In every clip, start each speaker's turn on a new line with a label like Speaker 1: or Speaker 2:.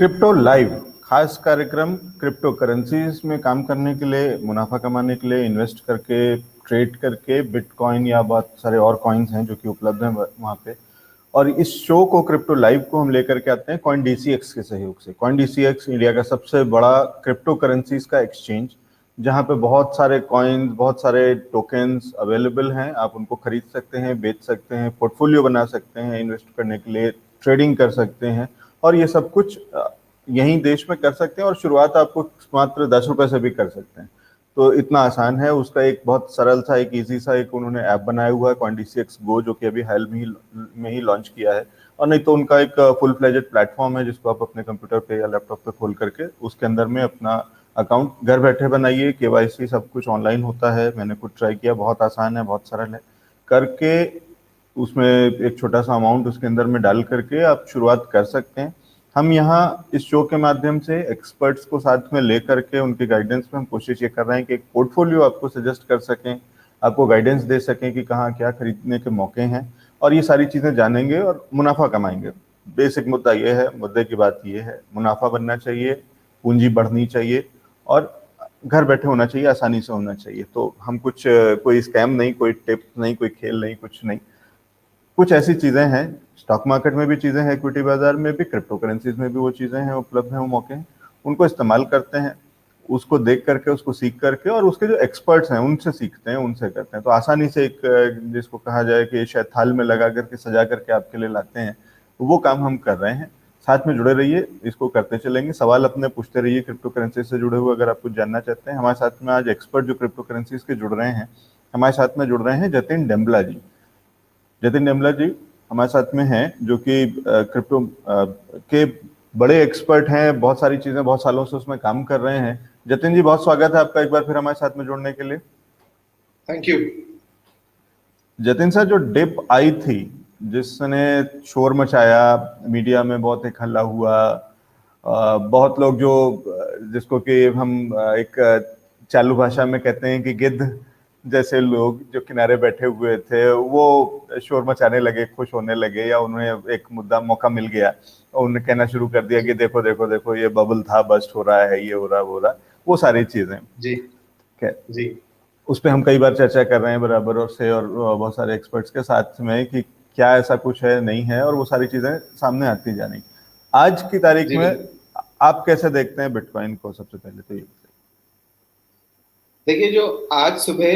Speaker 1: Crypto live खास कार्यक्रम crypto currencies में काम करने के लिए, मुनाफा कमाने के लिए, इन्वेस्ट करके, ट्रेड करके बिटकॉइन या बहुत सारे और कॉइन्स हैं जो कि उपलब्ध हैं वहाँ पे। और इस शो को, क्रिप्टो लाइव को हम लेकर के आते हैं कॉइन डीसीएक्स के सहयोग से। कॉइन डीसीएक्स इंडिया का सबसे बड़ा क्रिप्टो करेंसीज का एक्सचेंज, जहाँ पे बहुत सारे कॉइन्स, बहुत सारे टोकन्स अवेलेबल हैं। आप उनको खरीद सकते हैं, बेच सकते हैं, पोर्टफोलियो बना सकते हैं, इन्वेस्ट करने के लिए ट्रेडिंग कर सकते हैं, और ये सब कुछ यहीं देश में कर सकते हैं। और शुरुआत आपको मात्र 10 रुपए से भी कर सकते हैं। तो इतना आसान है। उसका एक बहुत सरल सा, एक इजी सा एक उन्होंने ऐप बनाया हुआ है, कॉइनडीसीएक्स गो, जो कि अभी हाल में ही लॉन्च किया है। और नहीं तो उनका एक फुल फ्लेजेड प्लेटफॉर्म है जिसको आप अपने कंप्यूटर पे या लैपटॉप पे खोल करके उसके अंदर में अपना अकाउंट घर बैठे बनाइए। केवाईसी सब कुछ ऑनलाइन होता है। मैंने कुछ ट्राई किया, बहुत आसान है, बहुत सरल है। करके उसमें एक छोटा सा अमाउंट उसके अंदर में डाल करके आप शुरुआत कर सकते हैं। हम यहाँ इस शो के माध्यम से एक्सपर्ट्स को साथ में लेकर के उनके गाइडेंस में हम कोशिश ये कर रहे हैं कि एक पोर्टफोलियो आपको सजेस्ट कर सकें, आपको गाइडेंस दे सकें कि कहाँ क्या खरीदने के मौके हैं, और ये सारी चीज़ें जानेंगे और मुनाफा कमाएंगे। बेसिक मुद्दा ये है, मुद्दे की बात ये है, मुनाफा बनना चाहिए, पूंजी बढ़नी चाहिए, और घर बैठे होना चाहिए, आसानी से होना चाहिए। तो हम कुछ कोई स्कैम नहीं, कोई टिप्स नहीं, कोई खेल नहीं, कुछ नहीं। कुछ ऐसी चीजें हैं, स्टॉक मार्केट में भी चीजें हैं, इक्विटी बाजार में भी, क्रिप्टो करेंसीज में भी वो चीजें हैं, उपलब्ध हैं, वो मौके हैं, उनको इस्तेमाल करते हैं, उसको देख करके, उसको सीख करके, और उसके जो एक्सपर्ट्स हैं उनसे सीखते हैं, उनसे करते हैं। तो आसानी से एक, जिसको कहा जाए कि शायद थाल में लगा करके, सजा करके आपके लिए लाते हैं, वो काम हम कर रहे हैं। साथ में जुड़े रहिए, इसको करते चलेंगे। सवाल अपने पूछते रहिए क्रिप्टो करेंसी से जुड़े हुए, अगर आप कुछ जानना चाहते हैं। हमारे साथ में आज एक्सपर्ट जो क्रिप्टो करेंसीज के जुड़ रहे हैं, हमारे साथ में जुड़ रहे हैं जतिन डेम्बला जी। जतिन डेम्बला जी हमारे साथ में हैं, जो कि क्रिप्टो के बड़े एक्सपर्ट हैं, बहुत सारी चीजें बहुत सालों से उसमें काम कर रहे हैं। जतिन जी, बहुत स्वागत है आपका एक बार फिर हमारे साथ में जुड़ने के लिए।
Speaker 2: Thank you.
Speaker 1: जतिन सर, जो डिप आई थी, जिसने शोर मचाया, मीडिया में बहुत एक हल्ला हुआ, बहुत लोग जो, जिसको कि हम एक चालू भाषा में कहते हैं कि गिद्ध जैसे लोग जो किनारे बैठे हुए थे, वो शोर मचाने लगे, खुश होने लगे, या उन्हें एक मुद्दा मौका मिल गया और उन्हें कहना शुरू कर दिया कि देखो देखो देखो, ये बबल था, बस्ट हो रहा है, ये हो रहा, वो हो रहा, वो सारी चीजें।
Speaker 2: जी जी
Speaker 1: उस पर हम कई बार चर्चा कर रहे हैं बराबर और से, और बहुत सारे एक्सपर्ट्स के साथ में, कि क्या ऐसा कुछ है, नहीं है, और वो सारी चीजें सामने आती जानी। आज की तारीख
Speaker 2: जी
Speaker 1: में
Speaker 2: बिल्कुल।
Speaker 1: आप कैसे देखते हैं बिटकॉइन को? सबसे पहले तो ये
Speaker 2: देखिए, जो आज सुबह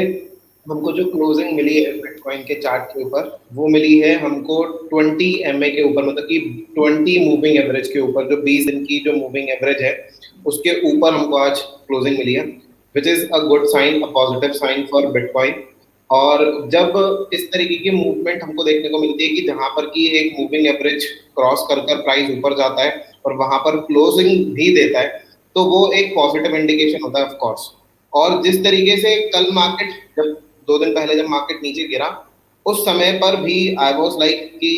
Speaker 2: हमको जो क्लोजिंग मिली है बिटकॉइन के चार्ट के ऊपर, वो मिली है हमको 20 MA के ऊपर, मतलब कि 20 मूविंग एवरेज के ऊपर, जो 20 दिन की जो मूविंग एवरेज है उसके ऊपर हमको आज क्लोजिंग मिली है, which is a good sign, a positive sign for bitcoin. और जब इस तरीके की मूवमेंट हमको देखने को मिलती है कि जहां पर की एक मूविंग एवरेज क्रॉस कर कर प्राइस ऊपर जाता है और वहां पर क्लोजिंग भी देता है, तो वो एक पॉजिटिव इंडिकेशन होता है ऑफ कोर्स। और जिस तरीके से कल मार्केट, जब 2 दिन पहले जब मार्केट नीचे गिरा, उस समय पर भी आई वाज लाइक कि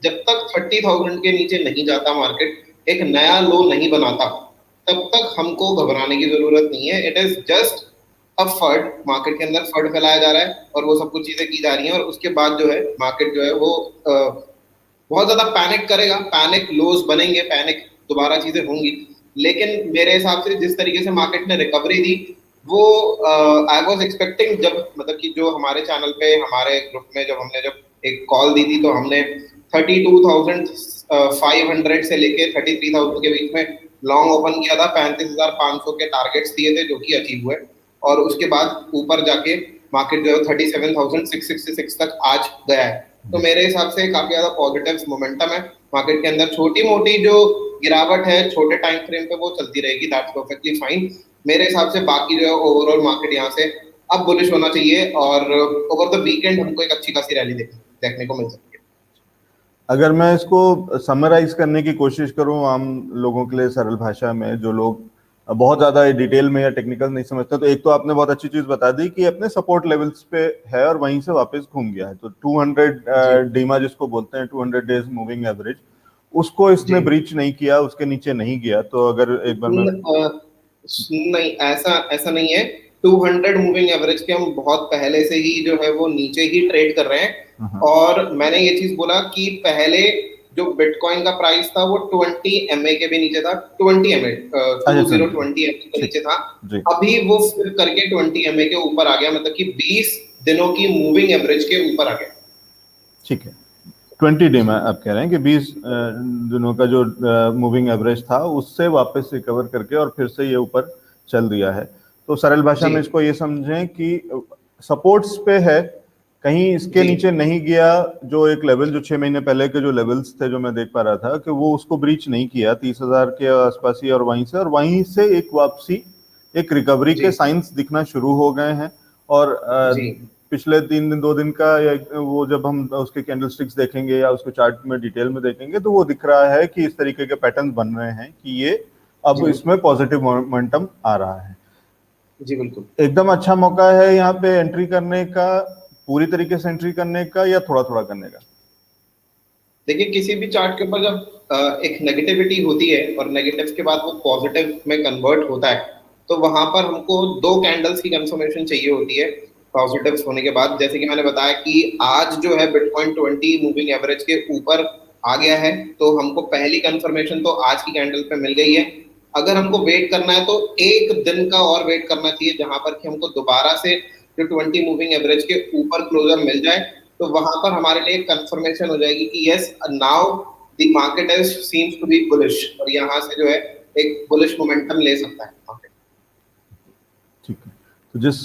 Speaker 2: जब तक 30,000 के नीचे नहीं जाता मार्केट, एक नया लो नहीं बनाता, तब तक हमको घबराने की जरूरत नहीं है। इट इज जस्ट अब फर्ड, मार्केट के अंदर फर्ड फैलाया जा रहा है और वो सब कुछ चीजें की जा रही हैं, और उसके बाद जो है मार्केट जो है वो बहुत ज्यादा पैनिक करेगा, पैनिक लोज बनेंगे, पैनिक दोबारा चीजें होंगी। लेकिन मेरे हिसाब से जिस तरीके से मार्केट ने रिकवरी दी, वो आई वाज एक्सपेक्टिंग, जब मतलब कि जो हमारे चैनल पे, हमारे ग्रुप में जब हमने जब एक कॉल दी थी, तो हमने 32,500 से लेके 33,000 के बीच में लॉन्ग ओपन किया था, 35,500 के टारगेट्स दिए थे जो कि अचीव हुए, और उसके बाद ऊपर जाके मार्केट जो है 37,666 तक आज गया है। तो मेरे हिसाब से काफी ज्यादा पॉजिटिव मोमेंटम है मार्केट के अंदर। छोटी मोटी जो गिरावट है छोटे टाइम फ्रेम पे, वो चलती रहेगी, दैट्स परफेक्टली फाइन मेरे हिसाब से। बाकी जो है ओवरऑल मार्केट यहाँ से अब बुलिश होना चाहिए, और ओवर द वीकेंड हमको एक अच्छी खासी रैली देखने को मिल सकती है।
Speaker 1: अगर मैं इसको समराइज करने की कोशिश करूं आम लोगों के लिए, सरल भाषा में, जो लोग बहुत ज्यादा डिटेल में या टेक्निकल नहीं समझते, तो एक तो आपने बहुत अच्छी चीज बता दी कि अपने सपोर्ट लेवल्स पे है और वहीं से वापस घूम गया है। तो 200 डीमा जिसको बोलते हैं, 200 डेज मूविंग एवरेज, उसको इसने
Speaker 2: जी
Speaker 1: ब्रीच नहीं किया, उसके नीचे नहीं गया। तो अगर एक बार मैं,
Speaker 2: नहीं, ऐसा ऐसा नहीं है। 200 मूविंग एवरेज के हम बहुत पहले से ही जो है वो नीचे ही ट्रेड कर रहे हैं।
Speaker 1: हाँ,
Speaker 2: और मैंने ये चीज बोला कि पहले जो बिटकॉइन का प्राइस था वो 20 MA के भी नीचे था, 20 MA,
Speaker 1: अच्छा
Speaker 2: 20 MA के
Speaker 1: ठीक
Speaker 2: नीचे था।
Speaker 1: जी
Speaker 2: अभी वो फ्लिप करके 20 MA के ऊपर आ गया, मतलब कि 20 दिनों की मूविंग एवरेज के ऊपर आ गया।
Speaker 1: ठीक है। 20 डे में आप कह रहे हैं कि 20 दिनों का जो मूविंग एवरेज था उससे वापस रिकवर करके और फिर से ये ऊपर चल दिया है। तो सरल भाषा
Speaker 2: जी
Speaker 1: में इसको ये समझें कि सपोर्ट्स पे है, कहीं इसके
Speaker 2: जी
Speaker 1: नीचे नहीं गया। जो एक लेवल जो 6 महीने पहले के जो लेवल्स थे जो मैं देख पा रहा था कि वो उसको ब्रीच नहीं किया 30,000 के आसपास ही, और वहीं से एक वापसी, एक रिकवरी
Speaker 2: जी
Speaker 1: के साइंस दिखना शुरू हो गए हैं। और
Speaker 2: जी
Speaker 1: पिछले 3 दिन 2 दिन का या वो जब हम उसके कैंडलस्टिक्स देखेंगे या उसको चार्ट में डिटेल में देखेंगे तो वो दिख रहा है कि इस तरीके के पैटर्न बन रहे हैं कि ये अब
Speaker 2: जी
Speaker 1: इसमें पॉजिटिव मोमेंटम आ रहा है।
Speaker 2: जी बिल्कुल।
Speaker 1: एकदम अच्छा मौका है यहाँ पे एंट्री करने का, पूरी तरीके से एंट्री करने का या थोड़ा थोड़ा करने का?
Speaker 2: देखिए, किसी भी चार्ट के ऊपर जब एक नेगेटिविटी होती है और नेगेटिव के बाद वो पॉजिटिव में कन्वर्ट होता है, तो वहां पर हमको दो कैंडल्स की कंफर्मेशन चाहिए होती है पॉजिटिव होने के बाद। जैसे कि मैंने बताया कि आज जो है बिटकॉइन 20 मूविंग एवरेज के ऊपर आ गया है, तो हमको पहली कंफर्मेशन तो आज की कैंडल पे मिल गई है। अगर हमको वेट करना है तो एक दिन का और वेट करना चाहिए, जहां पर कि हमको दोबारा से जो 20 मूविंग एवरेज के ऊपर क्लोजर मिल जाए, तो वहां पर हमारे लिए कंफर्मेशन हो जाएगी कि yes, now the market is seems to be bullish, और यहाँ से जो है एक बुलिश मोमेंटम ले सकता है मार्केट।
Speaker 1: ठीक है। तो जिस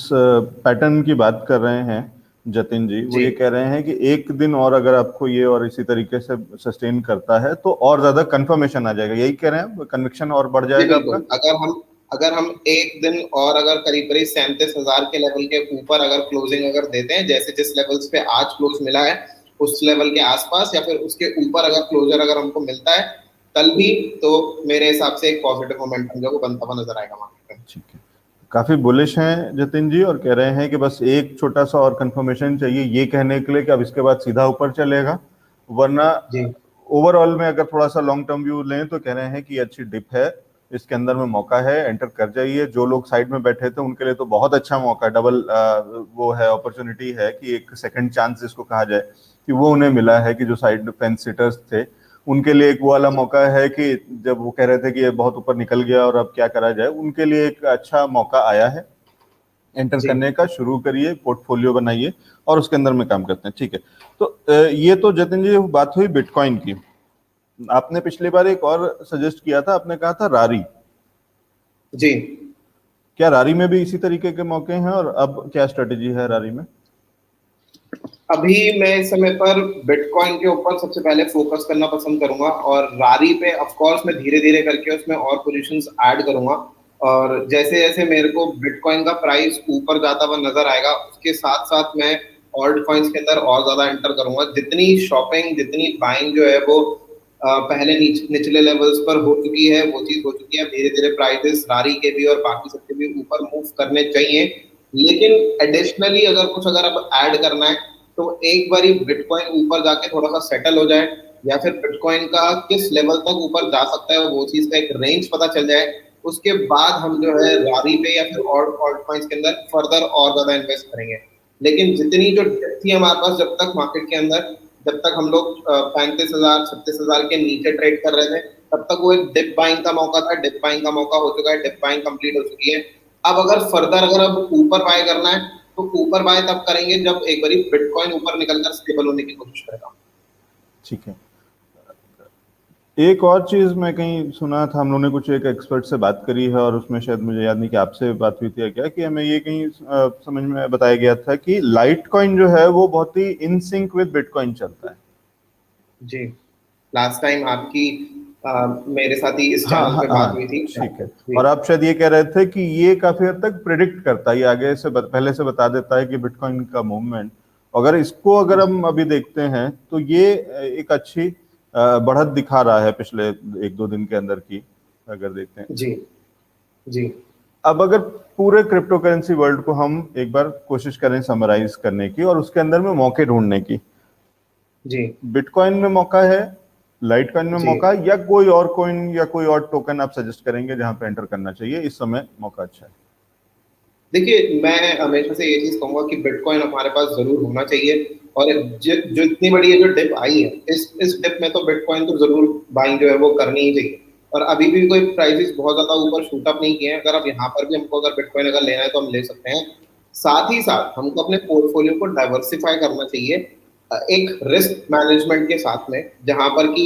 Speaker 1: पैटर्न की बात कर रहे हैं जतिन जी, वो
Speaker 2: जी
Speaker 1: ये कह रहे हैं कि एक दिन और अगर आपको ये और इसी तरीके से सस्टेन करता है तो और ज्यादा कंफर्मेशन आ जाएगा, यही कह रहे हैं, कन्विक्शन और बढ़
Speaker 2: जी
Speaker 1: जाएगा
Speaker 2: बिल्कुल।
Speaker 1: आपका?
Speaker 2: अगर हम एक दिन और अगर करीब करीब 37,000 के लेवल के ऊपर अगर क्लोजिंग अगर देते हैं, जैसे जिस लेवल्स पे आज क्लोज मिला है उस लेवल के आसपास या फिर उसके ऊपर अगर क्लोजर अगर हमको मिलता है कल भी, तो मेरे हिसाब से एक पॉजिटिव मोमेंटम जो वो बनता हुआ नजर आएगा मार्केट में।
Speaker 1: ठीक है। काफी बुलिश हैं जतिन जी और कह रहे हैं कि बस एक छोटा सा और कंफर्मेशन चाहिए ये कहने के लिए कि अब इसके बाद सीधा ऊपर चलेगा, वरना
Speaker 2: जी
Speaker 1: ओवरऑल में अगर थोड़ा सा लॉन्ग टर्म व्यू लें तो कह रहे हैं कि अच्छी डिप है, इसके अंदर में मौका है, एंटर कर जाइए। जो लोग साइड में बैठे थे उनके लिए तो बहुत अच्छा मौका, डबल वो है, अपॉर्चुनिटी है कि एक सेकंड चांस जिसको कहा जाए कि वो उन्हें मिला है कि जो साइड फेंस सिटर्स थे उनके लिए एक वो वाला मौका है कि जब वो कह रहे थे कि ये बहुत ऊपर निकल गया और अब क्या करा जाए, उनके लिए एक अच्छा मौका आया है। एंटर
Speaker 2: जी
Speaker 1: करने का शुरू करिए, पोर्टफोलियो बनाइए और उसके अंदर में काम करते हैं। ठीक है। तो ये तो जतिन जी बात हुई बिटकॉइन की। आपने पिछली बार एक और सजेस्ट किया था, आपने कहा था रारी।
Speaker 2: जी।
Speaker 1: क्या रारी में भी इसी तरीके के मौके हैं और अब क्या स्ट्रेटेजी है रारी में?
Speaker 2: अभी मैं इस समय पर बिटकॉइन के ऊपर सबसे पहले फोकस करना पसंद करूंगा, और रारी पे ऑफ कोर्स मैं धीरे धीरे करके उसमें और पोजीशंस ऐड करूंगा। और जैसे जैसे मेरे को बिटकॉइन का प्राइस ऊपर जाता हुआ नजर आएगा, उसके साथ साथ मैं ऑल्ट कॉइन्स के अंदर और ज्यादा एंटर करूंगा। जितनी शॉपिंग, जितनी बाइंग जो है वो पहले निचले लेवल्स पर हो चुकी है, वो चीज हो चुकी है। धीरे धीरे प्राइसेस रारी के भी और बाकी सबके भी ऊपर मूव करने चाहिए। लेकिन एडिशनली अगर कुछ अगर अब ऐड करना है, तो एक बारी बिटकॉइन ऊपर जाके थोड़ा सा सेटल हो जाए, या फिर बिटकॉइन का किस लेवल तक ऊपर जा सकता है वो चीज का एक रेंज पता चल जाए, उसके बाद हम जो है रारी पे या फिर और ऑल्ट कॉइन्स के अंदर फर्दर और ज्यादा इन्वेस्ट करेंगे। लेकिन जितनी जो डेप्थ थी हमारे पास जब तक मार्केट के अंदर, जब तक हम लोग 35,000 36,000 के नीचे ट्रेड कर रहे थे, तब तक वो एक डिप बाइंग का मौका था। डिप बाइंग का मौका हो चुका है, डिप बाइंग कंप्लीट हो चुकी है। अब अगर फर्दर अगर अब ऊपर बाय करना है, तो ऊपर बाय तब करेंगे जब एक बारी बिटकॉइन ऊपर निकलकर स्टेबल होने की कोशिश करेगा।
Speaker 1: ठीक है। एक और चीज मैं कहीं सुना था, हम लोगों ने कुछ एक एक्सपर्ट से बात करी है और उसमें शायद मुझे याद नहीं कि आपसे बात हुई थी या क्या, कि हमें ये कहीं समझ में बताया गया था कि लाइट कॉइन जो है वो बहुत ही इन सिंक विद बिटकॉइन चलता है।
Speaker 2: जी, लास्ट टाइम आपकी मेरे साथ ही इस
Speaker 1: हाँ
Speaker 2: चैनल
Speaker 1: हाँ
Speaker 2: पे बात हुई
Speaker 1: हाँ
Speaker 2: थी।
Speaker 1: ठीक है।
Speaker 2: जी
Speaker 1: और आप शायद ये कह रहे थे कि ये काफी हद तक प्रिडिक्ट करता है, ये आगे से पहले से बता देता है कि बिटकॉइन का मूवमेंट। अगर इसको अगर हम अभी देखते हैं तो ये एक अच्छी बढ़त दिखा रहा है पिछले 1-2 दिन के अंदर की, अगर देखते हैं।
Speaker 2: जी जी
Speaker 1: अब अगर पूरे क्रिप्टो करेंसी वर्ल्ड को हम एक बार कोशिश करें समराइज करने की और उसके अंदर में मौके ढूंढने की,
Speaker 2: जी
Speaker 1: बिटकॉइन में मौका है, लाइट कॉइन में
Speaker 2: जी।
Speaker 1: मौका है, या कोई और कॉइन या कोई और टोकन आप सजेस्ट करेंगे जहां पे एंटर करना चाहिए इस समय मौका अच्छा है?
Speaker 2: देखिए, मैं हमेशा से ये चीज कहूंगा कि बिटकॉइन हमारे पास जरूर होना चाहिए। और जो इतनी बड़ी ये जो डिप आई है, इस डिप में तो बिटकॉइन तो जरूर बाइंग जो है वो करनी ही चाहिए। और अभी भी कोई प्राइसेस बहुत ज्यादा ऊपर शूट अप नहीं किए हैं। अगर अब यहाँ पर भी हमको अगर बिटकॉइन अगर लेना है तो हम ले सकते हैं। साथ ही साथ हमको अपने पोर्टफोलियो को डाइवर्सिफाई करना चाहिए, एक रिस्क मैनेजमेंट के साथ में, जहां पर कि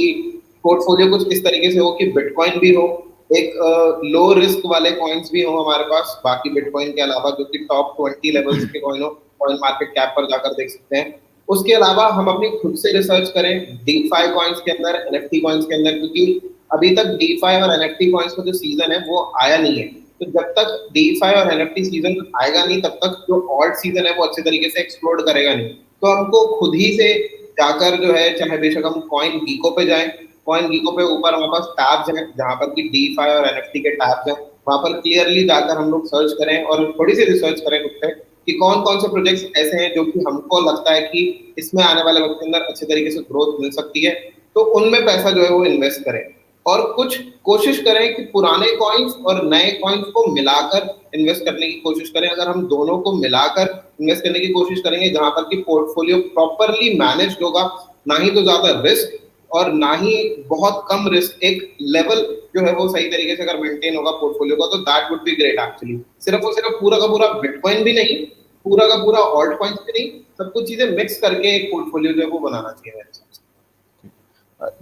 Speaker 2: पोर्टफोलियो कुछ इस तरीके से हो कि बिटकॉइन भी हो, एक लो रिस्क वाले कॉइन्स भी हो हमारे पास बाकी बिटकॉइन के अलावा, जो कि टॉप 20 लेवल्स के कॉइन हो, कॉइन मार्केट कैप पर जाकर देख सकते हैं। उसके अलावा हम अपनी खुद से रिसर्च करें डीफाई कॉइन्स के अंदर, एनएफटी कॉइन्स के अंदर, क्योंकि अभी तक डीफाई और एनएफटी कॉइन्स का जो सीजन है वो आया नहीं है। तो जब तक डीफाई और एनएफटी सीजन आएगा नहीं, तब तक जो ऑल्ट सीजन है वो अच्छे तरीके से एक्सप्लोर करेगा नहीं। तो हमको खुद ही से जाकर जो है, चाहे बेशक हम कॉइन गीको पे जाएं, कॉइन गीको पे ऊपर हमारे पास टैब्स हैं जहां पर कि डीफाई और एनएफटी के टैब्स हैं, वहां पर क्लियरली जाकर हम लोग सर्च करें और थोड़ी सी रिसर्च करें खुद से कि कौन कौन से प्रोजेक्ट्स ऐसे हैं जो कि हमको लगता है कि इसमें आने वाले वक्त के अंदर अच्छे तरीके से ग्रोथ मिल सकती है, तो उनमें पैसा जो है वो इन्वेस्ट करें। और कुछ कोशिश करें कि पुराने कॉइन्स और नए कॉइन्स को मिलाकर इन्वेस्ट करने की कोशिश करें। अगर हम दोनों को मिलाकर इन्वेस्ट करने की कोशिश करेंगे, जहां पर कि पोर्टफोलियो प्रॉपरली मैनेज होगा, ना ही तो ज्यादा रिस्क और ना ही बहुत कम रिस्क, एक लेवल जो है वो सही तरीके से अगर मेंटेन होगा पोर्टफोलियो का, तो that would be great actually. सिर्फ और सिर्फ पूरा का पूरा बिटकॉइन भी नहीं, पूरा का पूरा ऑल्ट कॉइन्स भी नहीं, सब कुछ चीजें मिक्स करके एक पोर्टफोलियो जो है वो बनाना चाहिए मेरे हिसाब से।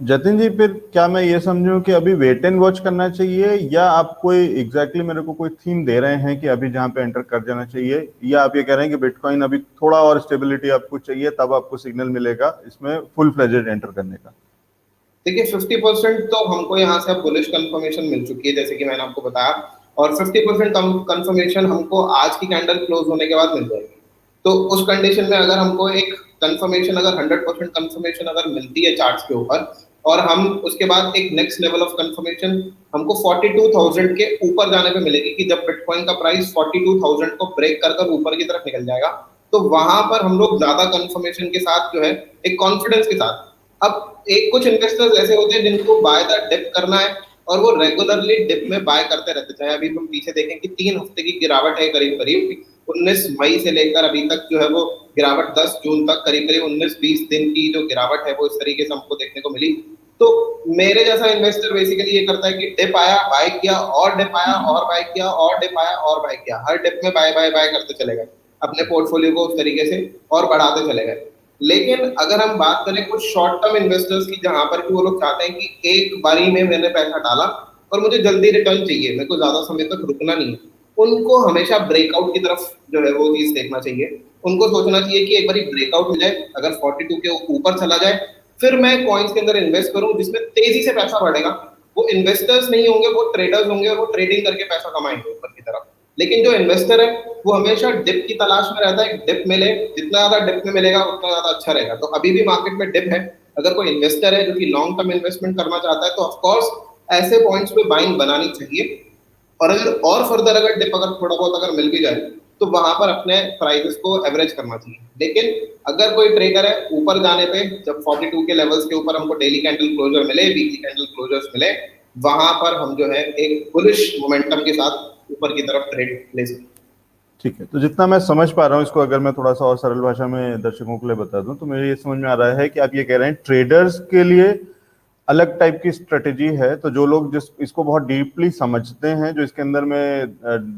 Speaker 1: जतिन जी, फिर क्या मैं ये समझूं कि अभी वेट एंड वॉच करना चाहिए, या आप कोई एग्जैक्टली मेरे को कोई थीम दे रहे हैं कि अभी जहां पे एंटर कर जाना चाहिए, या आप ये कह रहे हैं कि बिटकॉइन अभी थोड़ा और स्टेबिलिटी आपको चाहिए तब आपको सिग्नल मिलेगा इसमें फुल फ्लेजेड एंटर करने का?
Speaker 2: देखिए, 50% तो हमको यहाँ से अब बुलिश कंफर्मेशन मिल चुकी है, जैसे कि मैंने आपको बताया। और 50% कंफर्मेशन हमको आज की कैंडल क्लोज होने के बाद मिल जाएगी। तो उस कंडीशन में अगर हमको एक कंफर्मेशन, अगर 100% कंफर्मेशन अगर मिलती है चार्ट्स के ऊपर, और हम उसके बाद एक नेक्स्ट लेवल ऑफ कंफर्मेशन हमको 42,000 के ऊपर जाने पे मिलेगी, कि जब बिटकॉइन का प्राइस 42,000 को ब्रेक कर कर ऊपर की तरफ निकल जाएगा, तो वहां पर हम लोग ज्यादा कंफर्मेशन के साथ जो है, एक कॉन्फिडेंस के साथ। अब एक कुछ इन्वेस्टर्स ऐसे होते हैं जिनको बाय द डिप करना है, और वो रेगुलरली डिप में बाय करते रहते हैं। चाहे अभी हम पीछे देखें कि 3 हफ्ते की गिरावट है, करीब करीब 19 मई से लेकर अभी तक जो है वो गिरावट, 10 जून तक करीब करीब 19-20 दिन की जो गिरावट है वो इस तरीके से हमको देखने को मिली। तो मेरे जैसा इन्वेस्टर बेसिकली ये करता है कि डिप आया बाय किया, और डिप आया और बाय किया, और डिप आया और बाय किया, हर डिप में बाय बाय बाय करते चले गए, अपने पोर्टफोलियो को उस तरीके से और बढ़ाते चले गए। लेकिन अगर हम बात करें कुछ शॉर्ट टर्म इन्वेस्टर्स की, जहां पर कि वो लोग चाहते हैं कि एक बारी में मैंने पैसा डाला और मुझे जल्दी रिटर्न चाहिए, मेरे को ज्यादा समय तक रुकना नहीं है, उनको हमेशा ब्रेकआउट की तरफ जो है वो चीज देखना चाहिए। उनको सोचना चाहिए कि एक बार ब्रेकआउट हो जाए, अगर 42 के ऊपर चला जाए, फिर मैं कॉइन्स के अंदर इन्वेस्ट करूं जिसमें तेजी से पैसा बढ़ेगा। वो इन्वेस्टर्स नहीं होंगे, वो ट्रेडर्स होंगे, और वो ट्रेडिंग करके पैसा कमाएंगे ऊपर की तरफ। लेकिन जो इन्वेस्टर है वो हमेशा डिप की तलाश में रहता है, डिप मिले, जितना ज्यादा डिप में मिलेगा उतना ज्यादा अच्छा रहेगा। तो अभी भी मार्केट में डिप है, अगर कोई इन्वेस्टर है जो कि लॉन्ग टर्म इन्वेस्टमेंट करना चाहता है, तो ऑफकोर्स ऐसे पॉइंट्स पे बाइंग बनानी चाहिए। और अगर और फर्दर अगर डिप अगर थोड़ा बहुत अगर मिल भी जाए, तो वहां पर अपने प्राइसेस को एवरेज करना चाहिए। लेकिन अगर कोई ट्रेडर है ऊपर जाने पे, जब 42 के लेवल्स के ऊपर हमको डेली कैंडल क्लोजर मिले, वीकली कैंडल क्लोजर्स मिले, वहां पर हम जो है एक बुलिश मोमेंटम के साथ ऊपर की तरफ ट्रेड ले सकते हैं।
Speaker 1: ठीक है, तो जितना मैं समझ पा रहा हूँ इसको, अगर मैं थोड़ा सा और सरल भाषा में दर्शकों के लिए बता दूं, तो मुझे ये समझ में आ रहा है कि आप ये कह रहे हैं ट्रेडर्स के लिए अलग टाइप की स्ट्रेटेजी है। तो जो लोग जिस इसको बहुत डीपली समझते हैं, जो इसके अंदर में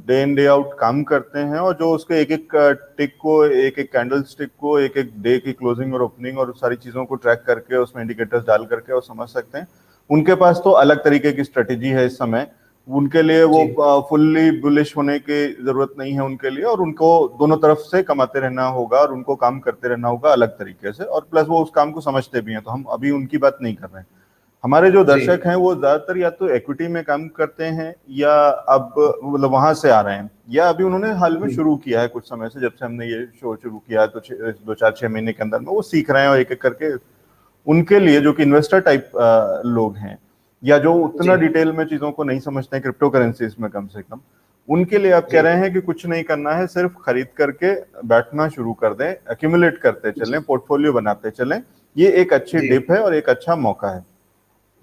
Speaker 1: डे इन डे आउट काम करते हैं, और जो उसके एक एक टिक को, एक एक कैंडल स्टिक को, एक एक डे की क्लोजिंग और ओपनिंग और सारी चीजों को ट्रैक करके उसमें इंडिकेटर्स डाल करके और समझ सकते हैं, उनके पास तो अलग तरीके की स्ट्रेटेजी है इस समय। उनके लिए वो फुल्ली बुलिश होने की जरूरत नहीं है उनके लिए, और उनको दोनों तरफ से कमाते रहना होगा और उनको काम करते रहना होगा अलग तरीके से, और प्लस वो उस काम को समझते भी हैं। तो हम अभी उनकी बात नहीं कर रहे हैं। हमारे जो दर्शक हैं वो ज्यादातर या तो इक्विटी में काम करते हैं, या अब मतलब वहां से आ रहे हैं, या अभी उन्होंने हाल में शुरू किया है कुछ समय से, जब से हमने ये शो शुरू किया है, तो 2-4-6 महीने के अंदर में वो सीख रहे हैं, और एक एक करके उनके लिए जो कि इन्वेस्टर टाइप लोग हैं, या जो उतना डिटेल में चीजों को नहीं समझते हैं क्रिप्टो करेंसीज में कम से कम, उनके लिए आप कह रहे हैं कि कुछ नहीं करना है, सिर्फ खरीद करके बैठना शुरू कर दें, एक्यूमुलेट करते चलें, पोर्टफोलियो बनाते चलें। ये एक अच्छी डिप है और एक अच्छा मौका है।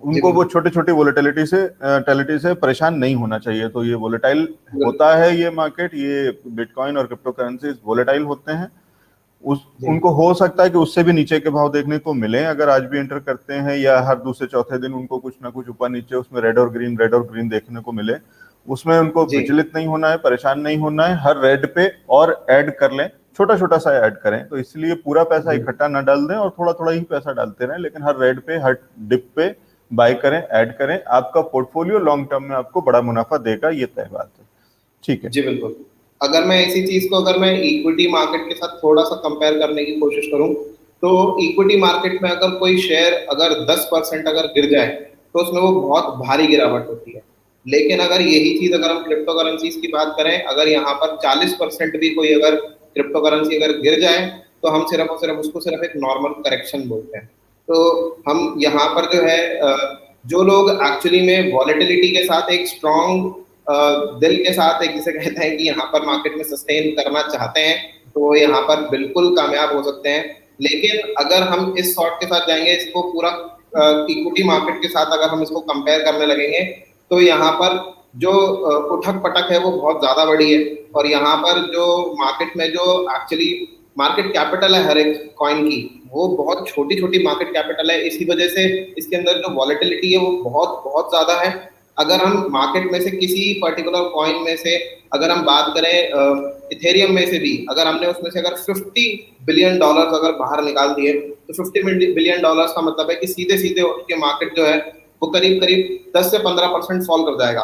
Speaker 2: जी
Speaker 1: उनको वो
Speaker 2: बिल्कुल।
Speaker 1: छोटे छोटे वोलेटिलिटी से परेशान नहीं होना चाहिए। तो ये वोलेटाइल
Speaker 2: बिल्कुल।
Speaker 1: होता है ये मार्केट, ये बिटकॉइन और क्रिप्टो करेंसीज वोलेटाइल होते हैं। उस
Speaker 2: जी
Speaker 1: उनको हो सकता है कि उससे भी नीचे के भाव देखने को मिले अगर आज भी एंटर करते हैं, या हर दूसरे चौथे दिन उनको कुछ ना कुछ ऊपर नीचे उसमें रेड और ग्रीन देखने को मिले। उसमें उनको
Speaker 2: जी
Speaker 1: विचलित नहीं होना है, परेशान नहीं होना है। हर रेड पे और ऐड कर लें, छोटा छोटा सा ऐड करें। तो इसलिए पूरा पैसा
Speaker 2: जी
Speaker 1: इकट्ठा ना डाल दें और थोड़ा थोड़ा ही पैसा डालते रहें, लेकिन हर रेड पे हर डिप पे बाय करें, ऐड करें। आपका पोर्टफोलियो लॉन्ग टर्म में आपको बड़ा मुनाफा देगा, ये तय बात है। ठीक है।
Speaker 2: जी बिल्कुल। अगर मैं इसी चीज को अगर मैं इक्विटी मार्केट के साथ थोड़ा सा कंपेयर करने की कोशिश करूं, तो इक्विटी मार्केट में अगर कोई शेयर अगर 10% अगर गिर जाए तो उसमें वो बहुत भारी गिरावट होती है। लेकिन अगर यही चीज अगर हम क्रिप्टो करेंसीज की बात करें, अगर यहाँ पर 40% भी कोई अगर क्रिप्टो करेंसी अगर गिर जाए, तो हम सिर्फ और सिर्फ उसको सिर्फ एक नॉर्मल करेक्शन बोलते हैं। तो हम यहाँ पर जो है जो लोग एक्चुअली में वॉलेटिलिटी के साथ एक स्ट्रॉन्ग दिल के साथ एक जिसे कहते हैं कि यहाँ पर मार्केट में सस्टेन करना चाहते हैं, तो वो यहाँ पर बिल्कुल कामयाब हो सकते हैं। लेकिन अगर हम इस शॉर्ट के साथ जाएंगे, इसको पूरा इक्विटी मार्केट के साथ अगर हम इसको कंपेयर करने लगेंगे, तो यहाँ पर जो उठक पटक है वो बहुत ज्यादा बड़ी है। और यहाँ पर जो मार्केट में जो एक्चुअली मार्केट कैपिटल है हर एक कॉइन की, वो बहुत छोटी छोटी मार्केट कैपिटल है। इसी वजह से इसके अंदर जो वॉलेटिलिटी है वो बहुत बहुत ज्यादा है। अगर हम मार्केट में से किसी पर्टिकुलर कॉइन में से अगर हम बात करें, इथेरियम में से भी अगर हमने उसमें से अगर $50 बिलियन अगर बाहर निकाल दिए, तो $50 बिलियन का मतलब है कि सीधे सीधे उनके मार्केट जो है वो करीब करीब 10 से 15% फॉल कर जाएगा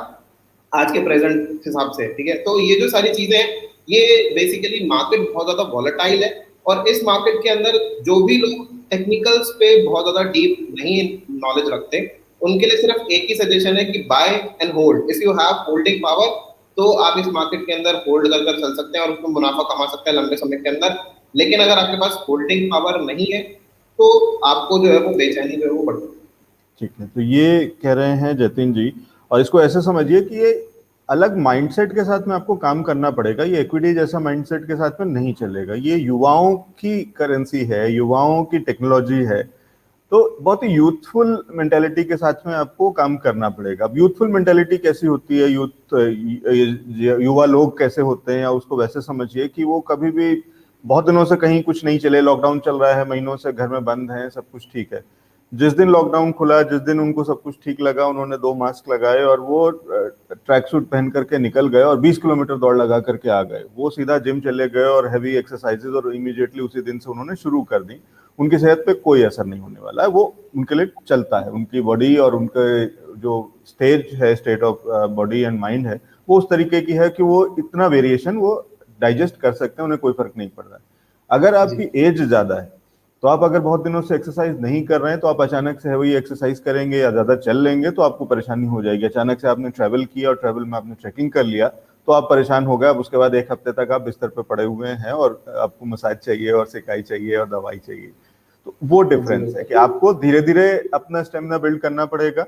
Speaker 2: आज के प्रेजेंट हिसाब से। ठीक है, तो ये जो सारी चीजें हैं, ये बेसिकली मार्केट बहुत ज्यादा वॉलेटाइल है। और इस मार्केट के अंदर जो भी लोग टेक्निकल्स पे बहुत ज्यादा डीप नहीं नॉलेज रखते, उनके लिए सिर्फ एक ही सजेशन है कि buy and hold. If you have holding power, तो आप इस मार्केट के अंदर होल्ड कर कर चल सकते हैं और उसमें मुनाफा कमा सकते हैं लंबे समय के अंदर। लेकिन अगर आपके पास होल्डिंग पावर नहीं है, तो आपको जो है वो बेचैनी जो है वो बढ़ती है।
Speaker 1: ठीक है, तो ये कह रहे हैं जतिन जी, और इसको ऐसे समझिए कि ये अलग माइंडसेट के साथ में आपको काम करना पड़ेगा। ये इक्विटी जैसा माइंडसेट के साथ में नहीं चलेगा। ये युवाओं की करेंसी है, युवाओं की टेक्नोलॉजी है। तो बहुत ही यूथफुल मेंटेलिटी के साथ में आपको काम करना पड़ेगा। अब यूथफुल मेंटेलिटी कैसी होती है, युवा लोग कैसे होते हैं, या उसको वैसे समझिए कि वो कभी भी बहुत दिनों से कहीं कुछ नहीं चले, लॉकडाउन चल रहा है, महीनों से घर में बंद हैं, सब कुछ ठीक है। जिस दिन लॉकडाउन खुला, जिस दिन उनको सब कुछ ठीक लगा, उन्होंने 2 मास्क लगाए और वो ट्रैक सूट पहन करके निकल गए और 20 किलोमीटर दौड़ लगा करके आ गए। वो सीधा जिम चले गए और हैवी एक्सरसाइजेज और इमीडिएटली उसी दिन से उन्होंने शुरू कर दी। उनकी सेहत पे कोई असर नहीं होने वाला है, वो उनके लिए चलता है। उनकी बॉडी और उनके जो स्टेज है, state of body and mind है, वो उस तरीके की है कि वो इतना वेरिएशन वो डाइजेस्ट कर सकते हैं, उन्हें कोई फर्क नहीं पड़ रहा है। अगर
Speaker 2: जी
Speaker 1: आपकी एज ज्यादा है, तो आप अगर बहुत दिनों से एक्सरसाइज नहीं कर रहे हैं, तो आप अचानक से वही एक्सरसाइज करेंगे या ज्यादा चल लेंगे तो आपको परेशानी हो जाएगी। अचानक से आपने ट्रैवल किया और ट्रैवल में आपने ट्रैकिंग कर लिया, तो आप परेशान हो गए। अब उसके बाद 1 हफ्ते तक आप बिस्तर पर पड़े हुए हैं और आपको मसाज चाहिए और सिकाई चाहिए और दवाई चाहिए। तो वो
Speaker 2: जी
Speaker 1: डिफरेंस है कि आपको धीरे धीरे अपना स्टेमिना बिल्ड करना पड़ेगा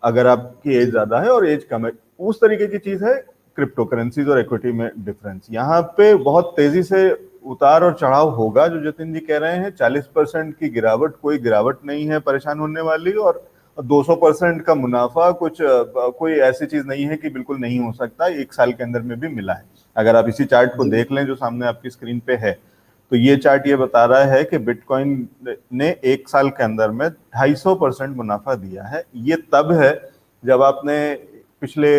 Speaker 1: अगर आपकी एज
Speaker 2: जी
Speaker 1: ज्यादा है और एज कम है। उस तरीके की चीज है क्रिप्टो करेंसीज और इक्विटी में डिफरेंस। यहाँ पे बहुत तेजी से उतार और चढ़ाव होगा, जो जतिन जी कह रहे हैं। 40% की गिरावट कोई गिरावट नहीं है परेशान होने वाली, और 200% का मुनाफा कुछ कोई ऐसी चीज नहीं है कि बिल्कुल नहीं हो सकता। 1 साल के अंदर में भी मिला है। अगर आप इसी चार्ट को
Speaker 2: जी
Speaker 1: देख लें जो सामने आपकी स्क्रीन पे है, तो ये चार्ट ये बता रहा है कि बिटकॉइन ने 1 साल के अंदर में 250% मुनाफा दिया है। ये तब है जब आपने पिछले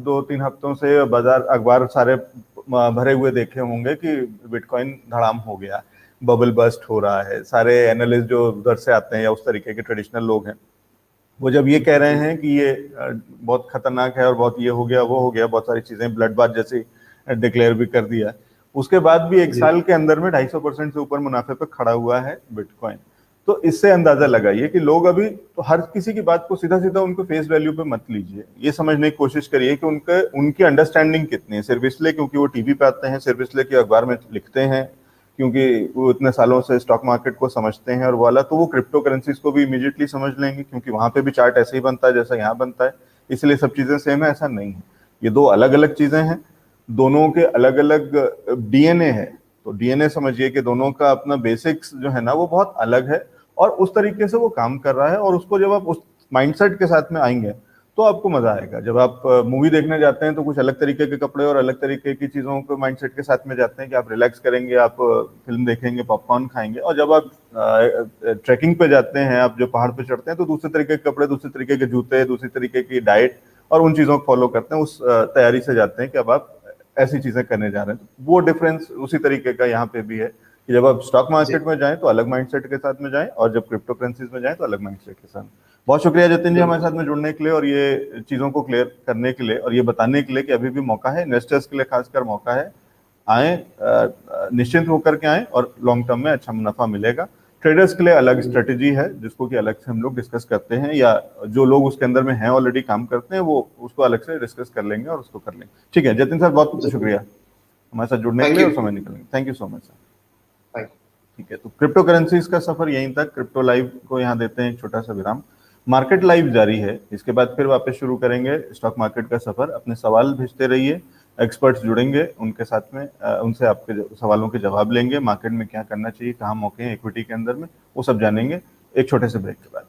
Speaker 1: 2-3 हफ्तों से बाजार अखबार सारे भरे हुए देखे होंगे कि बिटकॉइन धड़ाम हो गया, बबल बस्ट हो रहा है। सारे एनालिस्ट जो उधर से आते हैं या उस तरीके के ट्रेडिशनल लोग हैं, वो जब ये कह रहे
Speaker 2: जी
Speaker 1: हैं कि ये बहुत खतरनाक है और बहुत ये हो गया वो हो गया, बहुत सारी चीजें ब्लड बाथ जैसी डिक्लेयर भी कर दिया, उसके बाद भी एक
Speaker 2: जी
Speaker 1: साल के अंदर में 250% से ऊपर मुनाफे पे खड़ा हुआ है बिटकॉइन। तो इससे अंदाजा लगाइए कि लोग अभी, तो हर किसी की बात को सीधा सीधा उनको फेस वैल्यू पे मत लीजिए। ये समझने की कोशिश करिए कि उनके उनकी अंडरस्टैंडिंग कितनी है। सिर्फ इसलिए क्योंकि वो टीवी पे आते हैं, सिर्फ इसलिए कि अखबार में लिखते हैं, क्योंकि वो इतने सालों से स्टॉक मार्केट को समझते हैं और वाला, तो वो क्रिप्टो करेंसीज को भी इमीडिएटली समझ लेंगे, क्योंकि वहां पे भी चार्ट ऐसे ही बनता है जैसा यहाँ बनता है। इसलिए सब चीजें सेम है, ऐसा नहीं है। ये दो अलग अलग चीजें हैं, दोनों के अलग अलग डीएनए है। तो डीएनए समझिए कि दोनों का अपना बेसिक्स जो है ना वो बहुत अलग है, और उस तरीके से वो काम कर रहा है। और उसको जब आप उस माइंडसेट के साथ में आएंगे तो आपको मजा आएगा। जब आप मूवी देखने जाते हैं तो कुछ अलग तरीके के कपड़े और अलग तरीके की चीजों को माइंडसेट के साथ में जाते हैं कि आप रिलैक्स करेंगे, आप फिल्म देखेंगे, पॉपकॉर्न खाएंगे। और जब आप ट्रैकिंग पे जाते हैं, आप जो पहाड़ पे चढ़ते हैं, तो दूसरे तरीके के कपड़े, दूसरे तरीके के जूते, दूसरी तरीके की डाइट और उन चीजों को फॉलो करते हैं। उस तैयारी से जाते हैं कि अब आप ऐसी चीजें करने जा रहे हैं। तो वो डिफरेंस उसी तरीके का यहाँ पे भी है कि जब आप स्टॉक
Speaker 2: जी
Speaker 1: मार्केट में जाएं तो अलग माइंडसेट के साथ में जाएं, और जब क्रिप्टो करेंसीज में जाएं तो अलग माइंडसेट के साथ। बहुत शुक्रिया जतिन जी हमारे
Speaker 2: बिल्कुल।
Speaker 1: साथ में जुड़ने के लिए और ये चीजों को क्लियर करने के लिए और ये बताने के लिए कि अभी भी मौका है, इन्वेस्टर्स के लिए खासकर मौका है। आए, निश्चिंत होकर के आए और लॉन्ग टर्म में अच्छा मुनाफा मिलेगा। ट्रेडर्स के लिए अलग स्ट्रेटेजी है जिसको कि अलग से हम लोग डिस्कस करते हैं, या जो लोग उसके अंदर में हैं ऑलरेडी काम करते हैं वो उसको अलग से डिस्कस कर लेंगे और उसको कर लेंगे। ठीक है जतिन सर, बहुत शुक्रिया हमारे साथ जुड़ने के
Speaker 2: थैंक
Speaker 1: लिए
Speaker 2: यू।
Speaker 1: और समय निकलने। Thank you so much sir.
Speaker 2: Thank
Speaker 1: ठीक है, तो क्रिप्टो करेंसीज का सफर यहीं तक। क्रिप्टो लाइव को यहाँ देते हैं एक छोटा सा विराम। मार्केट लाइव जारी है, इसके बाद फिर वापस शुरू करेंगे स्टॉक मार्केट का सफर। अपने सवाल भेजते रहिए, एक्सपर्ट्स जुड़ेंगे उनके साथ में, उनसे आपके सवालों के जवाब लेंगे। मार्केट में क्या करना चाहिए, कहाँ मौके हैं इक्विटी के अंदर में, वो सब जानेंगे एक छोटे से ब्रेक के बाद।